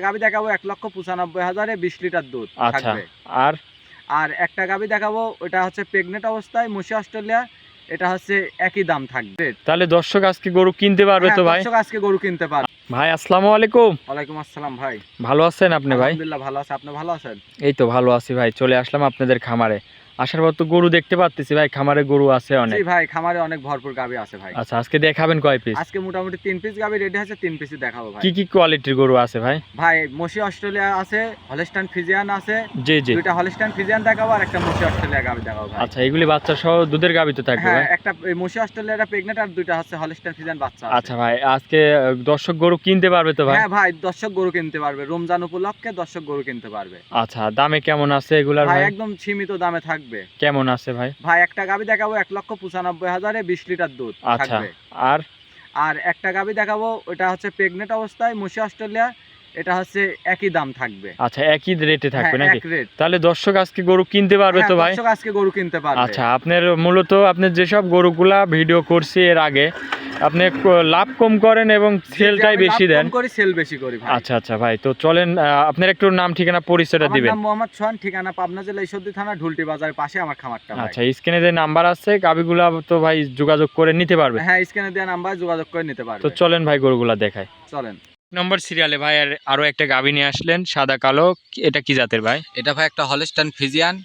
গাভী দেখাবো ১,৯৫,০০০ 20 লিটার দুধ আচ্ছা। থাকবে। আর আর একটা গাভী দেখাবো, ওটা হচ্ছে প্রেগনেন্ট অবস্থায়, মুশি অস্ট্রেলিয়া। এটা হচ্ছে একই দাম থাকবে। তাহলে দর্শক আজকে গরু কিনতে পারবে তো ভাই? দর্শক আজকে গরু কিনতে পারবে। ভাই আসসালামু আলাইকুম। ওয়ালাইকুম আসসালাম ভাই। ভালো আছেন আপনি ভাই? আলহামদুলিল্লাহ ভালো আছে, আপনি ভালো আছেন? এই তো ভালো আছি ভাই, চলে আসলাম আপনাদের খামারে। আসার পর তো গরু দেখতে পাচ্ছি ভাই, খামারে গরু আছে জি অনেক। ভাই, খামারে অনেক ভরপুর গাভী আছে ভাই। আচ্ছা, আজকে দেখাবেন কয় পিস? আজকে মোটামুটি 3 পিস গাভী রেডি আছে, 3 পিসই দেখাবো ভাই। কি কি কোয়ালিটির গরু আছে ভাই? ভাই মুশি অস্ট্রেলিয়া আছে, হলস্টাইন ফ্রিজিয়ান আছে। জি জি। দুইটা হলস্টাইন ফ্রিজিয়ান দেখাবো আর একটা মুশি অস্ট্রেলিয়া গাভী দেখাবো ভাই। আচ্ছা, এগুলি বাচ্চা সহ দুধের গাভী তো থাকবে হ্যাঁ, ভাই? একটা মুশি অস্ট্রেলিয়াটা প্রেগনেন্ট আর দুইটা হচ্ছে হলস্টাইন ফ্রিজিয়ান বাচ্চা আছে। আচ্ছা ভাই, আজকে দর্শক গরু কিনতে পারবে তো ভাই? হ্যাঁ ভাই, দর্শক গরু কিনতে পারবে, রমজান উপলক্ষে দর্শক গরু কিনতে পারবে। আচ্ছা, দামে কেমন আছে এগুলার ভাই ভাই? একদম সীমিত দামে থাকবে। কেমন আছে ভাই? ভাই একটা গাভী দেখাবো ১,৯৫,০০০ 20 লিটার দুধ আচ্ছা। থাকবে। আর আর একটা গাভী দেখাবো, ওটা হচ্ছে প্রেগনেন্ট অবস্থায়, মুশি অস্ট্রেলিয়া। এটা হচ্ছে একই দাম থাকবে। আচ্ছা, একই রেটে থাকবে হ্যাঁ, নাকি? এক রেট। তাহলে দর্শক আজকে গরু কিনতে পারবে হ্যাঁ, তো ভাই? দর্শক আজকে গরু কিনতে পারবে। আচ্ছা, আপনার মূলত আপনি যেসব গরুগুলা ভিডিও করছি এর আগে, আপনি লাভ কম করেন এবং সেলটাই বেশি লাভ দেন। কম করি, সেল বেশি করি ভাই। আচ্ছা আচ্ছা ভাই, তো চলেন আপনার একটু নাম ঠিকানা পরিচয়টা আমার দিবেন। নাম মোহাম্মদ সোহান, ঠিকানা পাবনা জেলা ঈশ্বরদী থানা ঢুলটি বাজারের পাশে আমার খামারটা ভাই। আচ্ছা, স্ক্রিনে যে নাম্বার আছে গাবিগুলা তো ভাই যোগাযোগ করে নিতে পারবে। হ্যাঁ, স্ক্রিনে দেওয়া নাম্বার যোগাযোগ করে নিতে পারবে। তো চলেন ভাই গরুগুলা দেখাই। চলেন। নম্বর সিরিয়ালে ভাই আরো একটা গাবি নিয়ে আসলেন সাদা কালো, এটা কি জাতের ভাই? এটা ভাই একটা হলস্টাইন ফ্রিজিয়ান,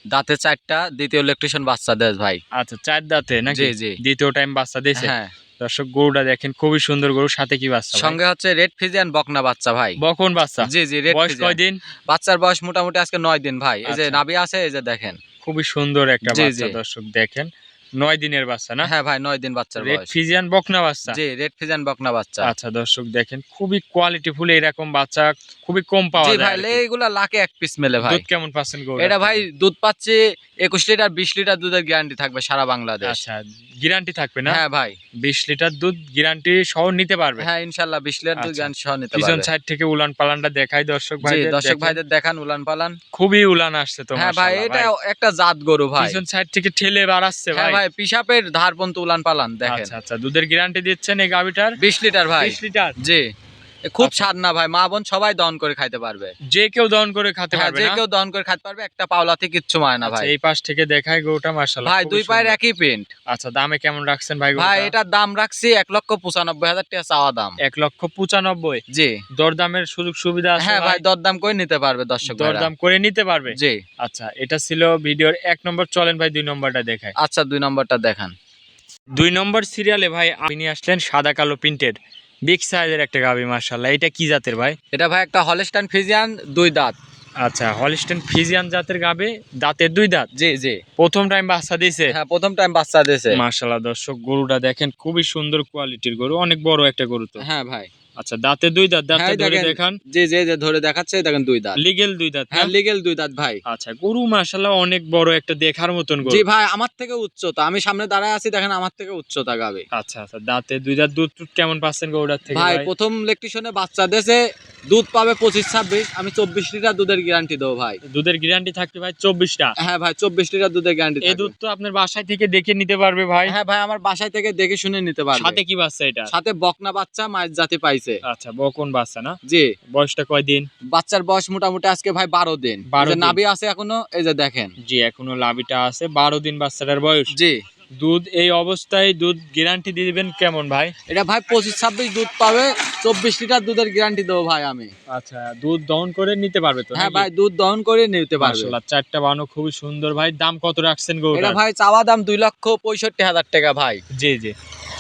দাঁতে 4টা, দ্বিতীয় ইলেকট্রিশিয়ান বাচ্চা দেয় ভাই। আচ্ছা, 4 দাঁতে নাকি? জি জি। দ্বিতীয় টাইম বাচ্চা দিয়েছে। হ্যাঁ, দর্শক গরুটা দেখেন, খুবই সুন্দর গরু, সাথে কি বাচ্চা ভাই? সঙ্গে হচ্ছে রেড ফ্রিজিয়ান বকনা বাচ্চা ভাই। বকন বাচ্চা? জি জি, রেড বয়স ফ্রিজিয়ান। কয়দিন? বাচ্চার বয়স মোটামুটি আজকে 9 দিন ভাই। এই যে আচ্ছা। নাভি আছে, এই যে দেখেন। খুবই সুন্দর একটা জি, বাচ্চা জি। দর্শক দেখেন, 9 দিনের বাচ্চা না? হ্যাঁ ভাই, 9 দিন বাচ্চার রেড বয়স। ফিজিয়ান বকনা বাচ্চা? জি, রেড ফ্রিজিয়ান বকনা বাচ্চা। আচ্ছা দর্শক দেখেন, খুবই কোয়ালিটিফুল এরকম বাচ্চা খুবই কম পাওয়া জি যায় ভাই, আর কি। এইগুলা লাখে এক পিস মেলে ভাই। দুধ কেমন পাচ্ছেন গরু? এটা ভাই দুধ পাচ্ছে 21 লিটার 20 লিটার দুধের গ্যারান্টি থাকবে সারা বাংলাদেশ। আচ্ছা, গ্যারান্টি থাকবে না? হ্যাঁ ভাই। 20 লিটার দুধ গ্যারান্টি সহ নিতে পারবে? হ্যাঁ ইনশাআল্লাহ 20 লিটার দুধ আচ্ছা। গ্যারান্টি সহ নিতে পিছন পারবে। সাইড থেকে উলান পালানটা দেখাই দর্শক জি, ভাইদের। দর্শক দেখেন, ভাইদের দেখান উলান পালান। খুবই উলান আসছে তো হ্যাঁ ভাই, মাশাআল্লাহ এটা ভাই। একটা জাত গরু ভাই। পিছন সাইড থেকে ঠেলে বাড়াচ্ছে হ্যাঁ ভাই। ভাই, পিশাপের ধার পর্যন্ত উলান পালান দেখেন। আচ্ছা আচ্ছা, দুধের গ্যারান্টি দিচ্ছেন এই গাবিটার? 20 লিটার ভাই। 20 লিটার? জি, খুব আচ্ছা। স্বাদ না ভাই, মা বোন সবাই দহন করে খাইতে পারবে। যে কেউ দহন করে খেতে হ্যাঁ, পারবে যে না? কেউ দহন করে খাইতে পারবে, একটা পাওলাতে কিচ্ছু মানে না আচ্ছা, ভাই। এই পাশ থেকে দেখাই গরুটা মাশাআল্লাহ ভাই খুবই দুই পায়ের সুন্দর। একই প্রিন্ট। আচ্ছা, দামে কেমন রাখছেন ভাই ভাই গরুটা? এটার দাম রাখছি 1,95,000 টাকা চাওয়া দাম। 1,95,000? জি। দরদামের সুযোগ সুবিধা আছে হ্যাঁ ভাই, ভাই? দরদাম করে নিতে পারবে দর্শক ভাইরা। দরদাম করে নিতে পারবে? জি। আচ্ছা, এটা ছিল ভিডিওর 1 নম্বর। চলেন ভাই 2 নম্বরটা দেখাই। আচ্ছা, 2 নম্বরটা দেখান। 2 নম্বর সিরিয়ালে ভাই আপনি নিয়ে আসলেন সাদা কালো প্রিন্টেড বিগ সাইজের একটা গাবি মাশাআল্লাহ, এটা কি জাতের ভাই? এটা ভাই একটা হলস্টাইন ফ্রিজিয়ান, 2 দাঁত। আচ্ছা, হলিস্টাইন ফ্রিজিয়ান জাতের গাবি, দাঁতের 2 দাঁত। জি জি। প্রথম টাইম বাচ্চা দিয়েছে? হ্যাঁ, প্রথম টাইম বাচ্চা দিয়েছে। মাশাআল্লাহ দর্শক গরুটা দেখেন, খুবই সুন্দর কোয়ালিটির গরু, অনেক বড় একটা গরু তো। হ্যাঁ ভাই। আচ্ছা, দাঁতে 2 দাঁত, দাঁতটা হ্যাঁ, ধরে দেখেন। দেখান। জি জি, যে ধরে দেখাচ্ছে দেখেন 2 দাঁত। লিগ্যাল 2 দাঁত? হ্যাঁ, লিগ্যাল 2 দাঁত ভাই। আচ্ছা, গরু মাশাআল্লাহ অনেক বড় একটা দেখার মতন গরু। জি ভাই, আমার থেকে উচ্চতা, আমি সামনে দাঁড়ায় আছি দেখেন, আমার থেকে উচ্চতা গাবে। আচ্ছা আচ্ছা, দাঁতে 2 দাঁত। দুধ কেমন পাচ্ছেন গরুটার থেকে ভাই ভাই? প্রথম ইলেকট্রিশিয়ানে বাচ্চা দেশে দুধ পাবে 25-26, আমি 24 লিটার দুধের গ্যারান্টি দেবো ভাই। দুধের গ্যারান্টি থাকবে ভাই 24টা? হ্যাঁ ভাই, 24 লিটার দুধের গ্যারান্টি এই দুধ তো আপনার বাসায় থেকে দেখে নিতে পারবে ভাই? হ্যাঁ ভাই, আমার বাসায় থেকে দেখে শুনে নিতে পারবে। সাথে কি বাচ্চা এটা? সাথে বকনা বাচ্চা মায়ের জাতি পাইছে। আচ্ছা, বকন বাচ্চা না? জি। বয়সটা কয়দিন? বাচ্চার বয়স মোটামুটি আজকে ভাই 12 দিন। 12 যে দিন। নাভি আছে এখনো, এই যে দেখেন। জি, এখনো লাভিটা আছে, 12 দিন বাচ্চাটার বয়স। জি। দুধ এই অবস্থায় দুধ গ্যারান্টি দিবেন কেমন ভাই? এটা ভাই 25-26 দুধ পাবে, 24 লিটার দুধের গ্যারান্টি দেবো ভাই আমি। আচ্ছা, দুধ দহন করে নিতে পারবে তো? হ্যাঁ ভাই, দুধ দহন করে নিতে পারবে। মাশাআল্লাহ, 4টা বানো খুবই সুন্দর ভাই। দাম কত রাখছেন এটা গরুটার? ভাই চাওয়া দাম 2,65,000 টাকা ভাই। জি জি,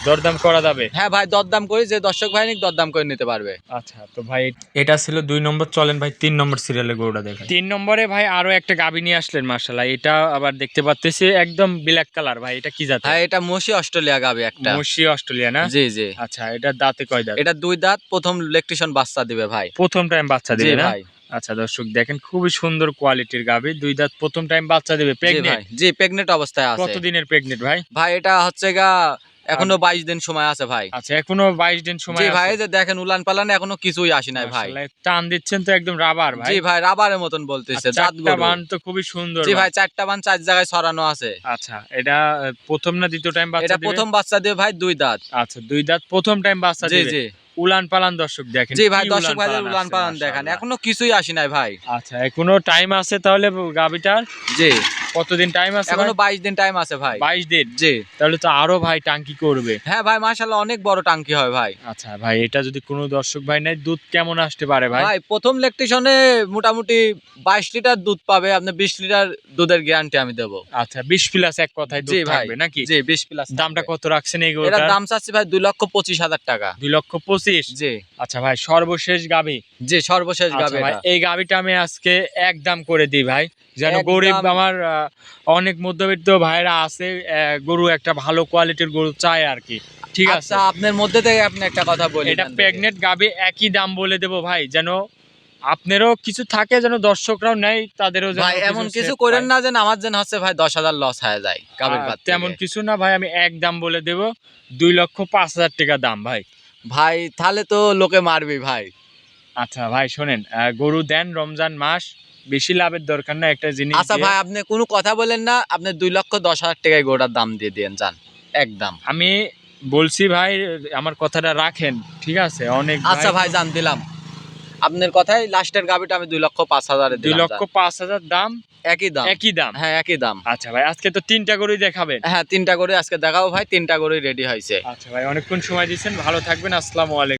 দরদাম করা যাবে? হ্যাঁ ভাই, দরদাম করে, যে দর্শক ভাই নিক দরদাম করে নিতে পারবে। আচ্ছা, তো ভাই এটা ছিল 2 নম্বর। চলেন ভাই 3 নম্বর সিরিয়ালে গরুটা দেখেন। 3 নম্বরে ভাই আরো একটা গাবি নিয়ে আসলেন মাশাআল্লাহ, এটা আবার দেখতে পাচ্তেছি একদম ব্ল্যাক কালার ভাই, এটা কি জাত? হ্যাঁ, এটা মুশি অস্ট্রেলিয়া গাবে একটা। মুশি অস্ট্রেলিয়া না? জি জি। আচ্ছা, এটা দাঁতে কয় দাঁত? এটা 2 দাঁত, প্রথম ইলেকট্রিশিয়ান বাচ্চা দিবে ভাই। প্রথম টাইম বাচ্চা জি দিবে না? ভাই। আচ্ছা দর্শক দেখেন, খুবই সুন্দর কোয়ালিটির গাবি, 2 দাঁত, প্রথম টাইম বাচ্চা দিবে। জি ভাই। প্রেগন্যান্ট? জি, প্রেগনেন্ট অবস্থায় আছে। কতদিনের প্রেগন্যান্ট ভাই? ভাই এটা হচ্ছে গা এখনো 22 দিন সময় আছে ভাই। আচ্ছা, এখনো 22 দিন সময় জি আছে? ভাই, এই যে দেখেন উলান পালানে এখনো কিছুই আসি নাই ভাই। মাশাআল্লাহ, টান দিচ্ছেন তো একদম রাবার ভাই। জি ভাই, রাবারের মতন বলতেছে, আর জাত 4টা গরু। বান তো খুবই সুন্দর। জি ভাই, 4টা বান 4 জায়গায় ছড়ানো আছে। আচ্ছা, এটা প্রথম না দ্বিতীয় টাইম বাচ্চা এটা দিবে? প্রথম বাচ্চা দিবে ভাই, 2 দাঁত। আচ্ছা, 2 দাঁত, প্রথম টাইম বাচ্চা জি দিবে। জি। উলান পালান দর্শক দেখেন। জি ভাই, কি দর্শক ভাইদের পালান উলান আসছে, পালান দেখেন, মাশাআল্লাহ। এখনো কিছুই আসি নাই ভাই। আচ্ছা এখনো টাইম আছে তাহলে গাবিটার? জি, কতদিন টাইম আছে? এখনো 22 দিন টাইম আছে ভাই। 22 দিন। জি তাহলে তো আরো ভাই টাঙ্কি করবে। হ্যাঁ ভাই, মাশাআল্লাহ অনেক বড় টাঙ্কি হয় ভাই। আচ্ছা ভাই, এটা যদি কোনো দর্শক ভাই নেয়, দুধ কেমন আসতে পারে ভাই? ভাই প্রথম ল্যাকটেশনে মোটামুটি 22 লিটার দুধ পাবে, আপনি 20 লিটার দুধের গ্যারান্টি আমি দেবো। আচ্ছা 20 প্লাস এক কথায় দুধ জি ভাই, থাকবে নাকি? জি 20 প্লাস। দামটা কত রাখছেন এই এটার গরুটার? দাম চাচ্ছি ভাই 2,25,000 টাকা। 2,25,000। জি আচ্ছা ভাই, সর্বশেষ গাবি। জি, সর্বশেষ আচ্ছা গাবে ভাই, এটা। এই গাবিটা আমি আজকে একদম করে দিই ভাই, যেন একদম। গরিব আমার অনেক মধ্যবিত্ত ভাইরা আছে, গরু একটা ভালো কোয়ালিটির গরু চায় আর কি। ঠিক আছে, আচ্ছা, আপনার মধ্যে থেকে আপনি একটা কথা বলি। এটা প্রেগনেন্ট গাবি, একই দাম বলে দেবো ভাই, যেন আপনারও কিছু থাকে, যেন দর্শকরাও নেয়, তাদেরও যেন ভাই এমন কিছু save করেন পায়। না যেন আমার যেন হচ্ছে ভাই 10,000 লস হয়ে যায় গাবের বাদ থেকে। তেমন কিছু না ভাই, আমি এক দাম বলে দেব, 2,05,000 টাকা দাম ভাই। ভাই তাহলে তো লোকে মারবি ভাই। আচ্ছা ভাই শোনেন, গরু দেন, রমজান মাস, বেশি লাভের দরকার না, একটা জিনিস আচ্ছা দিয়ে- ভাই, আপনি কোনো কথা বলেন না, আপনি 2,10,000 টাকায় গোটার দাম দিয়ে দিয়েন যান একদম। আমি বলছি ভাই, আমার কথাটা রাখেন, ঠিক আছে? অনেক আচ্ছা ভাই যান, দিলাম আপনার কথাই, লাস্টের গাবিটা আমি 2,05,000 দুই দিলাম। লক্ষ যান। 5,000 দাম, একই দাম। একই দাম। হ্যাঁ একই দাম। আচ্ছা ভাই, আজকে তো 3টা গরুই দেখাবেন। হ্যাঁ 3টা করে আজকে দেখাবো ভাই, 3টা করে রেডি হয়েছে। আচ্ছা ভাই, অনেকক্ষণ সময় দিচ্ছেন, ভালো থাকবেন, আসসালামু আলাইকুম।